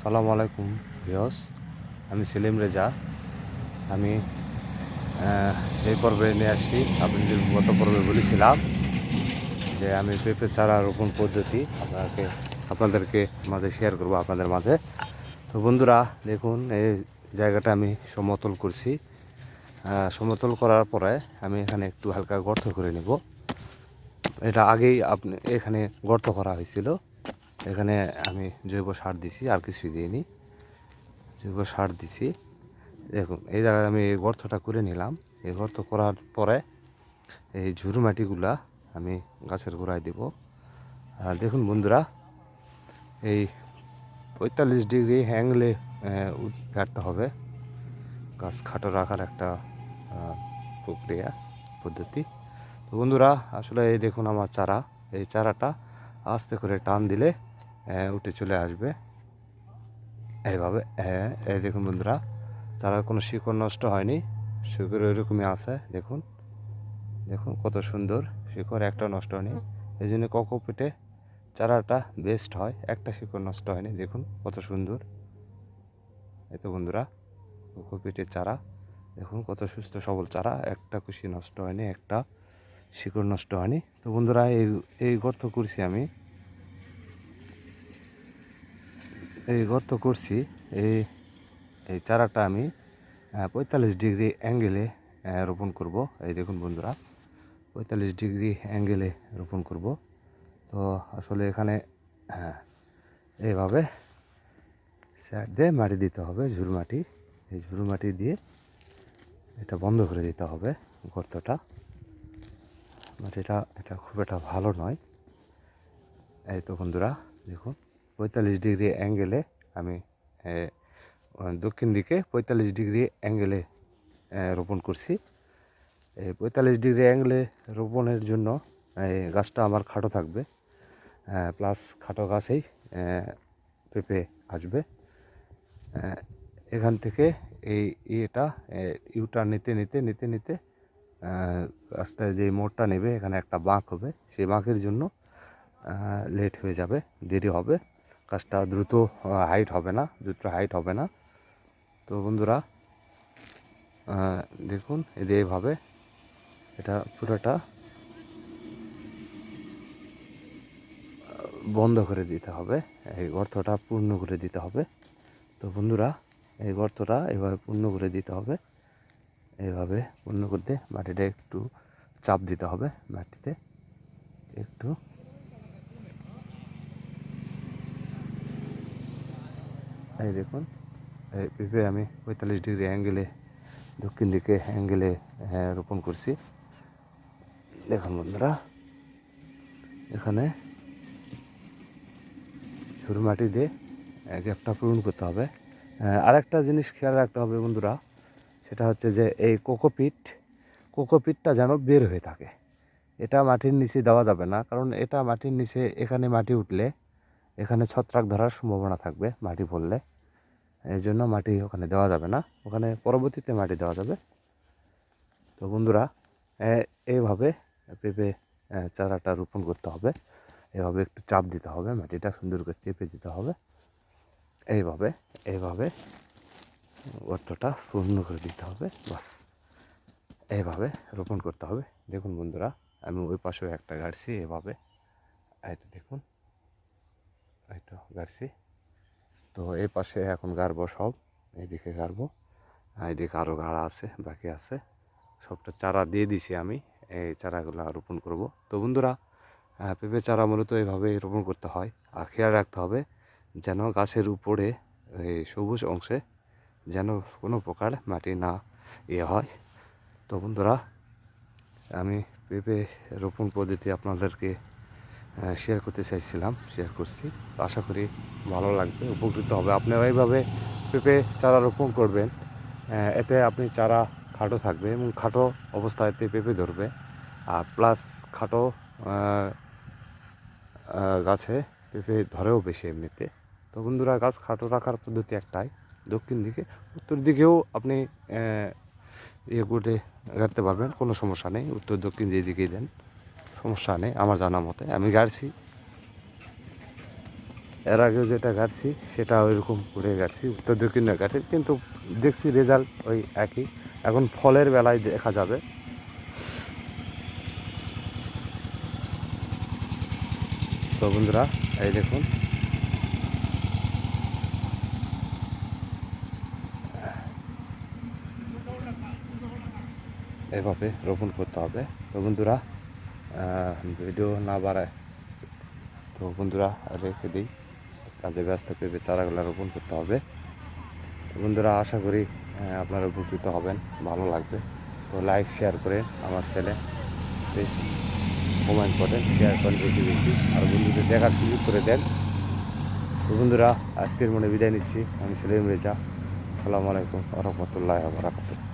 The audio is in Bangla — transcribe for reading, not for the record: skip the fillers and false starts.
আসসালামু আলাইকুম ভিউয়ার্স, আমি সেলিম রেজা। আমি এই পর্বে নিয়ে আসছি। আপনাদের গত পর্বে বলেছিলাম যে আমি পেঁপে চারা রোপণ পদ্ধতি আপনাদেরকে মাঝে শেয়ার করব আপনাদের মাঝে। তো বন্ধুরা দেখুন, এই জায়গাটা আমি সমতল করছি। সমতল করার পরে আমি এখানে একটু হালকা গর্ত করে নেব। এটা আগেই এখানে গর্ত করা হয়েছিল। এখানে আমি জৈব সার দিছি, আর কিছুই দিইনি। জৈব সার দিছি। দেখুন, এই জায়গায় আমি এই গর্তটা করে নিলাম। এই গর্ত করার পরে এই ঝুরু মাটিগুলা আমি গাছের গোড়ায় দেব। আর দেখুন বন্ধুরা, এই 45 ডিগ্রি অ্যাঙ্গেলে কাটতে হবে। গাছ খাটো রাখার একটা প্রক্রিয়া পদ্ধতি। তো বন্ধুরা, আসলে এই দেখুন আমার চারা। এই চারাটা আস্তে করে টান দিলে উঠে চলে আসবে এইভাবে। এই দেখুন বন্ধুরা, চারার কোনো শিকড় নষ্ট হয়নি, শিকড় ওইরকমই আছে। দেখুন দেখুন কত সুন্দর শিকড়, একটা নষ্ট হয়নি। এই জন্য কোকোপিটে চারাটা বেস্ট হয়, একটা শিকড় নষ্ট হয়নি। দেখুন কত সুন্দর। এই তো বন্ধুরা, কোকোপিটের চারা দেখুন কত সুস্থ সবল চারা, একটা কুশি নষ্ট হয়নি, একটা শিকড় নষ্ট হয়নি। তো বন্ধুরা, এই গর্ত করছি আমি, এই গর্ত করছি। এই এই চারাটা আমি 45 ডিগ্রি অ্যাঙ্গেলে রোপণ করব। এই দেখুন বন্ধুরা, 45 ডিগ্রি অ্যাঙ্গেলে রোপণ করব। তো আসলে এখানে এইভাবে সাইড দিয়ে মাটি দিতে হবে, ঝুরু মাটি। এই ঝুরু মাটি দিয়ে এটা বন্ধ করে দিতে হবে গর্তটা। এটা খুব একটা ভালো নয়। এই তো বন্ধুরা দেখুন, 45 ডিগ্রি অ্যাঙ্গেলে আমি দক্ষিণ দিকে 45 ডিগ্রি অ্যাঙ্গেলে রোপণ করছি। এই 45 ডিগ্রি অ্যাঙ্গেলে রোপণের জন্য এই গাছটা আমার খাটো থাকবে, প্লাস খাটো গাছেই পেঁপে আসবে। এখান থেকে এই ইয়েটা ইউটার নিতে নিতে নিতে নিতে গাছটায় যে মোড়টা নেবে, এখানে একটা বাঁক হবে। সেই বাঁকের জন্য লেট হয়ে যাবে, দেরি হবে। গাছটা দ্রুত হাইট হবে না। তো বন্ধুরা দেখুন, এই যে এইভাবে এটা পুরোটা বন্ধ করে দিতে হবে, এই গর্তটা পূর্ণ করে দিতে হবে। তো বন্ধুরা, এই গর্তটা এভাবে পূর্ণ করে দিতে হবে। এইভাবে পূর্ণ করতে মাটিটা একটু চাপ দিতে হবে, মাটিতে একটু। এই দেখুন, এই পেঁপে আমি 45 ডিগ্রি অ্যাঙ্গেলে দক্ষিণ দিকে অ্যাঙ্গেলে রোপণ করছি। দেখুন বন্ধুরা, এখানে ঝুরু মাটি দিয়ে গ্যাপটা পূরণ করতে হবে। আরেকটা জিনিস খেয়াল রাখতে হবে বন্ধুরা, সেটা হচ্ছে যে এই কোকোপিটটা যেন বের হয়ে থাকে। এটা মাটির নিচে দেওয়া যাবে না, কারণ এটা মাটির নিচে, এখানে মাটি উঠলে এখানে ছত্রাক ধরার সম্ভাবনা থাকবে মাটি পড়লে। এই জন্য মাটি ওখানে দেওয়া যাবে না, ওখানে পরবর্তীতে মাটি দেওয়া যাবে। তো বন্ধুরা, এইভাবে পেঁপে চারাটা রোপণ করতে হবে। এভাবে একটু চাপ দিতে হবে, মাটিটা সুন্দর করে চেপে দিতে হবে। এইভাবে এইভাবে গর্তটা পূর্ণ করে দিতে হবে, বাস। এইভাবে রোপণ করতে হবে। দেখুন বন্ধুরা, আমি ওই পাশেও একটা গাড়ছি এভাবে। এই তো দেখুন, এই তো গাড়ছি। তো এই পাশে এখন গাড়বো সব, এইদিকে গাড়বো, এইদিকে আরও গাড়া আছে, বাকি আছে। সবটা চারা দিয়ে দিছি আমি, এই চারাগুলো রোপণ করব। তো বন্ধুরা, পেঁপে চারা মূলত এইভাবেই রোপণ করতে হয়। আর খেয়াল রাখতে হবে যেন গাছের উপরে এই সবুজ অংশে যেন কোনো প্রকার মাটি না হয়। তো বন্ধুরা, আমি পেঁপে রোপণ পদ্ধতি আপনাদেরকে শেয়ার করতে চাইছিলাম, শেয়ার করছি। আশা করি ভালো লাগবে, উপকৃত হবে। আপনারা এইভাবে পেঁপে চারা রোপণ করবেন, এতে আপনি চারা খাটো থাকবে এবং খাটো অবস্থাতে পেঁপে ধরবে। আর প্লাস খাটো গাছে পেঁপে ধরেও বেশি এমনিতে। তো বন্ধুরা, গাছ খাটো রাখার পদ্ধতি একটাই, দক্ষিণ দিকে। উত্তর দিকেও আপনি ইয়ে করে গাড়তে পারবেন, কোনো সমস্যা নেই। উত্তর দক্ষিণ যেদিকেই দেন সমস্যা নেই, আমার জানা মতে আমি গাড়ছি। এর আগেও যেটা গাড়ছি সেটা ওইরকম করে গাড়ছি, উত্তর দক্ষিণে গাড়ছি, কিন্তু দেখছি রেজাল্ট ওই একই। এখন ফলের বেলায় দেখা যাবে। তো বন্ধুরা এই দেখুন, এভাবে রোপণ করতে হবে। তো বন্ধুরা ভিডিও না বাড়ায়, তো বন্ধুরা রেখে দিই, কাজে ব্যস্ত পেঁপে চারাগুলো রোপণ করতে হবে। তো বন্ধুরা আশা করি আপনারা উপকৃত হবেন, ভালো লাগবে। তো লাইক শেয়ার করেন, আমার চ্যানেল কমেন্ট করেন, শেয়ার করেন বেশি বেশি, আর বন্ধুদের দেখার সুযোগ করে দেন। তো বন্ধুরা আজকের মনে বিদায় নিচ্ছি। আমি ছিলাম রেজা। আসসালামু আলাইকুম ওয়া রাহমাতুল্লাহি ওয়া বারাকাতুহু।